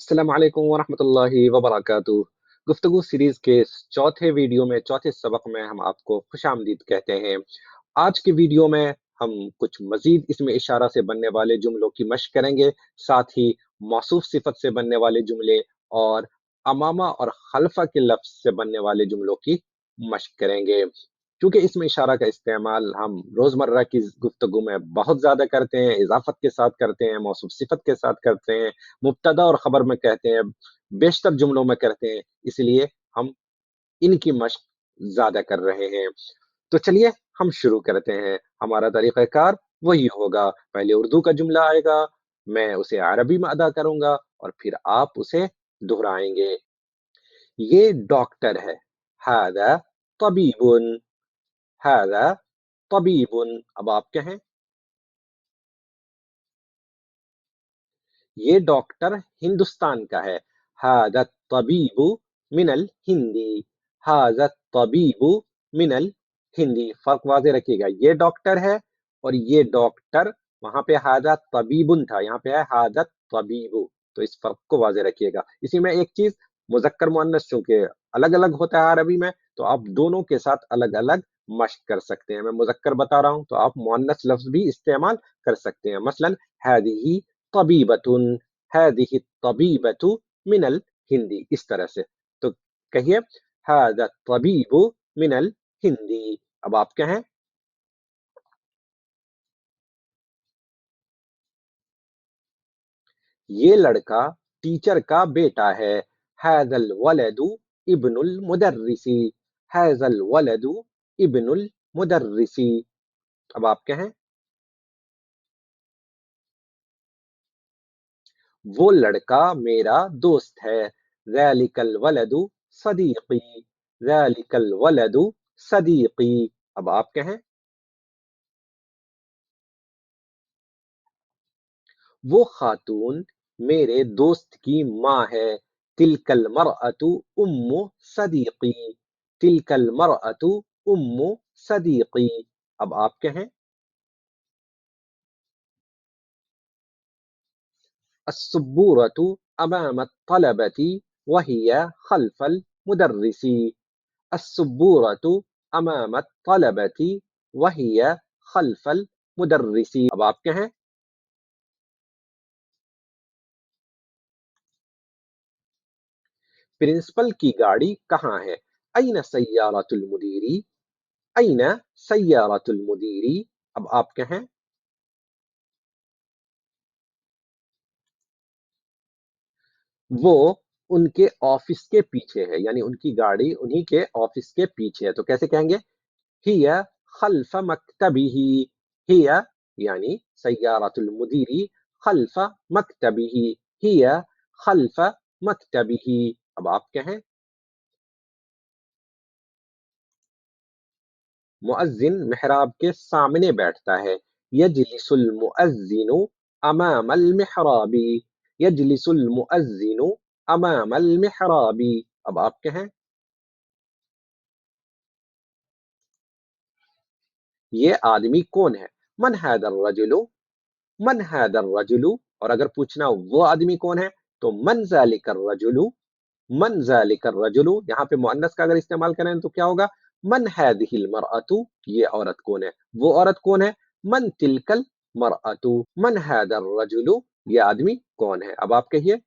अस्सलाम वालेकुम वरहमतुल्लाहि वबरकातुहू। गुफ्तगू सीरीज़ के चौथे वीडियो में, चौथे सबक में हम आपको खुशामदीद कहते हैं। आज के वीडियो में हम कुछ मज़ीद इसमें इशारा से बनने वाले जुमलों की मश्क करेंगे, साथ ही मौसूफ़ सिफ़त से बनने वाले जुमले और अमामा और खल्फ़ा के लफ्ज़ से बनने वाले जुमलों की मश्क करेंगे। चूँकि इसमें इशारा का इस्तेमाल हम रोज़मर्रा की गुफ्तगू में बहुत ज़्यादा करते हैं, इज़ाफ़त के साथ करते हैं, मौसूफ़ सिफ़त के साथ करते हैं, मुब्तदा और ख़बर में कहते हैं, बेशतर जुमलों में करते हैं, इसलिए हम इनकी मश्क ज़्यादा कर रहे हैं। तो चलिए हम शुरू करते हैं। हमारा तरीक़ाकार वही होगा, पहले उर्दू का जुमला आएगा, मैं उसे अरबी में अदा करूँगा और फिर आप उसे दोहराएँगे। ये डॉक्टर है, हाज़ा तबीबुन, हाज़ा तबीबुन। अब आप कहें, ये डॉक्टर हिंदुस्तान का है। हाज़ा तबीबु मिनल हिंदी, हाज़ा तबीबु मिनल हिंदी। फ़र्क वाज़ेह रखिएगा, ये डॉक्टर है और ये डॉक्टर, वहाँ पे हाज़ा तबीबुन था, यहाँ पे है हाज़ा तबीबु, तो इस फ़र्क को वाज़ेह रखिएगा। इसी में एक चीज़, मुज़क्कर मुअन्नस चूँकि अलग-अलग होता है अरबी में, तो आप दोनों के साथ अलग-अलग मश्क कर सकते हैं। मैं मुज़क्कर बता रहा हूँ, तो आप मुअन्नस लफ्ज़ भी इस्तेमाल कर सकते हैं। मसलन हाज़िही तबीबतुन, हाज़िही तबीबतु मिनल हिंदी, इस तरह से। तो कहिए, हाज़ा तबीबु मिनल हिंदी। अब आप कहें, ये लड़का टीचर का बेटा है। हाज़ल वलदु इब्नुल मुदर्रिसी, हाज़ल वलदु इब्नुल मुदर्रिसी। अब आप कहें, वो लड़का मेरा दोस्त है। ज़ालिकल वलदु सदीक़ी, ज़ालिकल वलदु सदीक़ी। अब आप कहें, वो खातून मेरे दोस्त की माँ है। तिलकल मरअतु उम्मु सदीक़ी, तिलकल मरअतु उम्मु सदीक़ी। अब आप कहें, अस्सुब्बूरतु अमाम अत्तलबति वहिय खल्फल मुदर्रिसी, अस्सुब्बूरतु अमाम अत्तलबति वहिय खल्फल मुदर्रिसी। अब आप कहें, प्रिंसिपल की गाड़ी कहाँ है? अय्न सय्यारतुल मुदीरी, अय्न सय्यारतुल मुदीरी। अब आप कहें, वो उनके ऑफिस के पीछे है, यानी उनकी गाड़ी उन्हीं के ऑफिस के पीछे है। तो कैसे कहेंगे? हिय खल्फ मक्तबिही, हिय यानी सय्यारतुल मुदीरी खल्फ मक्तबिही, हिय खल्फ मक्तबिही। अब आप कहें, मुअज्जिन मेहराब के सामने बैठता है। यजलिसुल मुअज्जिनु अमामल मिहराबी, यजलिसुल मुअज्जिनु अमामल मिहराबी। अब आप कहें, ये आदमी कौन है? मन हादर रजुलु, मन हादर रजुलु। और अगर पूछना वो आदमी कौन है, तो मन ज़ालिकर रजुलु, मन ज़ालिकर रजुलु। यहाँ पे मुअन्नस का अगर इस्तेमाल करें तो क्या होगा? मन हादिहिल मरअतु, ये औरत कौन है? वो औरत कौन है? मन तिलकल मरअतु, मन हादर रजुलु, ये आदमी कौन है? अब आप कहिए,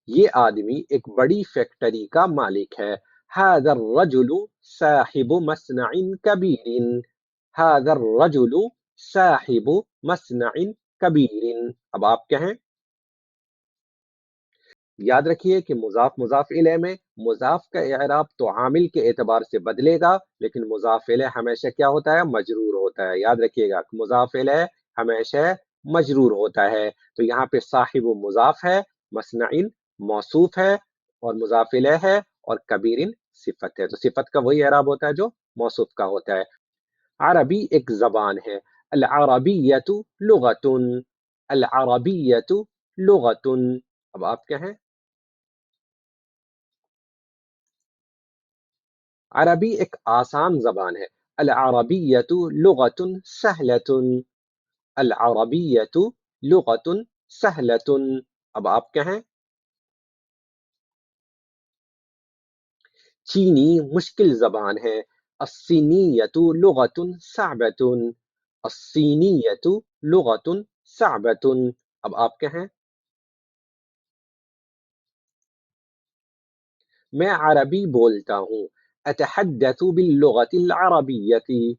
ये आदमी एक बड़ी फैक्ट्री का मालिक है। हादर रजुलु साहिबु मस्नइन कबीरिन, हादर रजुलु साहिबु मस्नइन कबीरिन। अब आप कहें, याद रखिए कि मुज़ाफ मुज़ाफ इलैह में मुज़ाफ का इअराब तो आमिल के एतबार से बदलेगा, लेकिन मुज़ाफ इलैह हमेशा क्या होता है? मजरूर होता है। याद रखिएगा, मुज़ाफ इलैह हमेशा मजरूर होता है। तो यहाँ पे साहिब मुज़ाफ है, मस्नइन मौसूफ है और मुज़ाफ इलैह है और कबीरिन सिफत है। तो सिफत का वही इअराब होता है जो मौसूफ का होता है। अरबी एक ज़बान है। अल अरबिय्यतु लुगतुन, अल अरबिय्यतु लुगतुन। अब आप कहें, अरबी एक आसान ज़बान है। अल अरबिय्यतु लुगतुन सहलतुन, العربية لغة سهلة. अब आप कहें चीनी मुश्किल ज़बान है। الصينية لغة صعبة. الصينية لغة صعبة. अब आप कहें मैं अरबी बोलता हूँ। أتحدث باللغة العربية.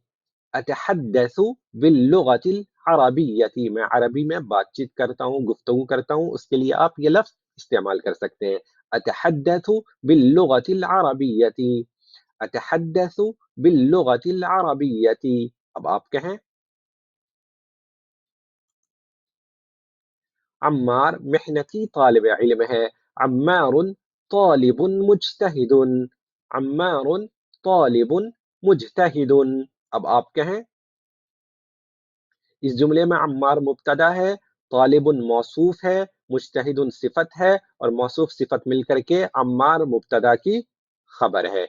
أتحدث باللغة العربية. मैं अरबी में बातचीत करता हूँ, गुफ्तगू करता हूँ, उसके लिए आप ये लफ्ज़ इस्तेमाल कर सकते हैं। أتحدث باللغة العربية. أتحدث باللغة العربية. अब आप कहें عمار محنتي طالب علم है। عمار طالب مجتهد. عمار طالب مجتهد. अब आप कहें इस जुमले में अम्मार मुब्तदा है, तालिबुन मौसूफ है, मुज्तहिदुन सिफत है और मौसूफ सिफत मिलकर के अम्मार मुब्तदा की खबर है।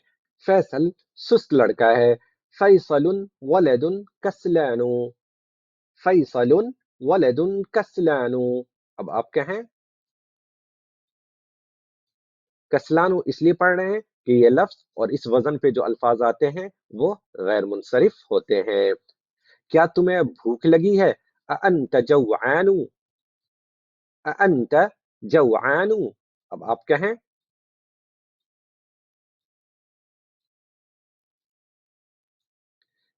फैसल सुस्त लड़का है। फैसलुन वलदुन कस्लानु। फैसलुन वलदुन कस्लानु। अब आप कहें कस्लानु इसलिए पढ़ रहे हैं कि ये लफ्ज और इस वजन पे जो अल्फाज आते हैं वो गैर मुनसरिफ होते हैं। क्या तुम्हें भूख लगी है? अअंत जौआनु। अअंत जौआनु। अब आप कहें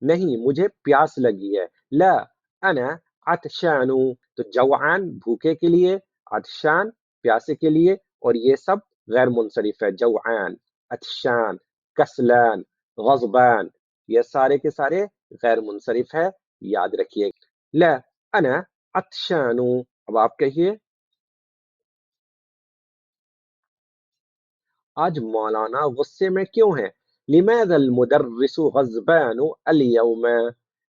नहीं मुझे प्यास लगी है। ला अना अतशानु। तो जौआन भूखे के लिए, अतशान प्यासे के लिए और ये सब गैर मुनसरिफ है। जौआन, अतशान, कसलान, गज़बान ये सारे के सारे गैर मुनसरिफ है, याद रखिए। ला अना अतशानु। अब आप कहिए आज मौलाना गुस्से में क्यों हैं? लिमाज़ल मुदर्रिसु ग़ज़बानु अल-यौम।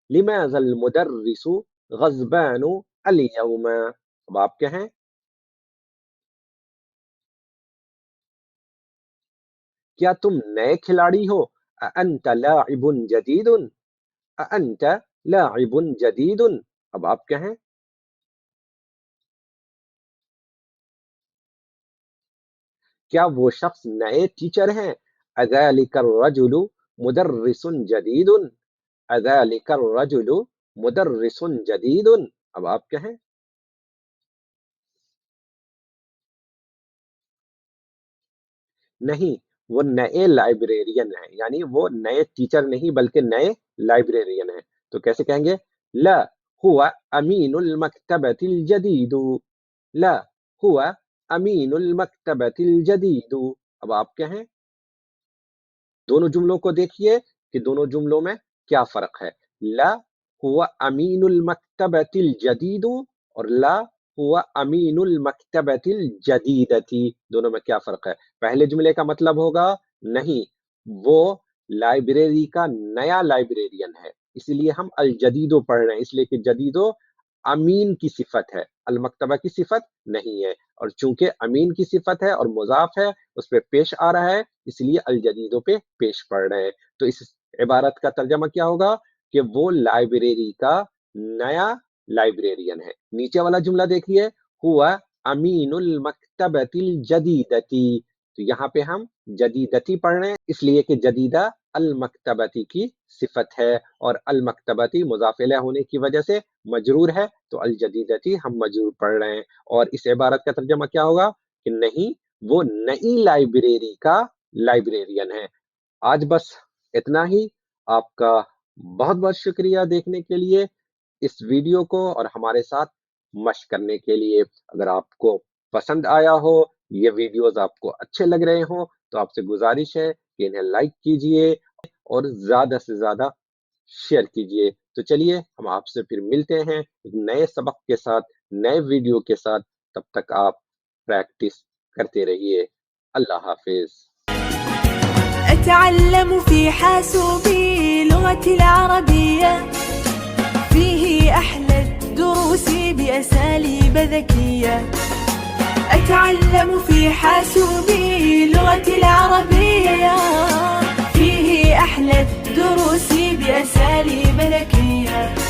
लिमाज़ल मुदर्रिसु ग़ज़बानु अल-यौम। अब आप कहें क्या तुम नए खिलाड़ी हो? अअंत लाइबुन जदीदुन। अअंत लाइबुन जदीदुन। अब आप कहें क्या वो शख्स नए टीचर हैं? अज़ालिका अर्रजुलु मुदर्रिसुन जदीदुन। अज़ालिका अर्रजुलु मुदर्रिसुन जदीदुन। अब आप कहें नहीं, वो नए लाइब्रेरियन हैं, यानी वो नए टीचर नहीं बल्कि नए लाइब्रेरियन हैं। तो कैसे कहेंगे? ला हुवा अमीनुल मक्तबतिल जदीदु। ला हुवा अमीनुल मक्तबतिल जदीदु। अब आप कहें दोनों जुमलों को देखिए कि दोनों जुमलों में क्या फ़र्क है। ला हुवा अमीनुल मक्तबतिल जदीदु और ला हुवा अमीनुल मक्तबतिल जदीदती, दोनों में क्या फ़र्क है। पहले जुमले का मतलब होगा नहीं, वो लाइब्रेरी का नया लाइब्रेरियन है, इसलिए हम अल जदीदो पढ़ रहे हैं, इसलिए कि जदीदो अमीन की सिफत है, अल मक्तबा की सिफत नहीं है। और चूंकि अमीन की सिफत है और मुजाफ है उस पे पेश आ रहा है, इसलिए अल जदीदों पे पेश पड़ रहे हैं। तो इस इबारत का तर्जमा क्या होगा कि वो लाइब्रेरी का नया लाइब्रेरियन है। नीचे वाला जुमला देखिए, हुआ अमीनुल मक्तबतिल जदीदती। तो यहाँ पे हम जदीदती पढ़ रहे हैं इसलिए कि जदीदा अल मक्तबती की सिफत है और अल मक्तबती मुज़ाफ़ इलैह होने की वजह से मजरूर है, तो अल जदीदती हम मजरूर पढ़ रहे हैं। और इस इबारत का तर्जमा क्या होगा कि नहीं, वो नई लाइब्रेरी का लाइब्रेरियन है। आज बस इतना ही। आपका बहुत-बहुत शुक्रिया देखने के लिए, इस वीडियो को और हमारे साथ मश्क करने के लिए। अगर आपको पसंद आया हो, ये वीडियोज़ आपको अच्छे लग रहे हों, तो आपसे गुज़ारिश है कि इन्हें लाइक कीजिए और ज़्यादा से ज़्यादा शेयर कीजिए। तो चलिए हम आपसे फिर मिलते हैं एक नए सबक के साथ, नए वीडियो के साथ। तब तक आप प्रैक्टिस करते रहिए। अल्लाह हाफ़िज़। أتعلم في حاسوبي لغتي العربية، فيه أحلى الدروس بأساليب ذكية. أتعلم في حاسوبي لغتي العربية، فيه أحلى الدروس بأساليب ذكية.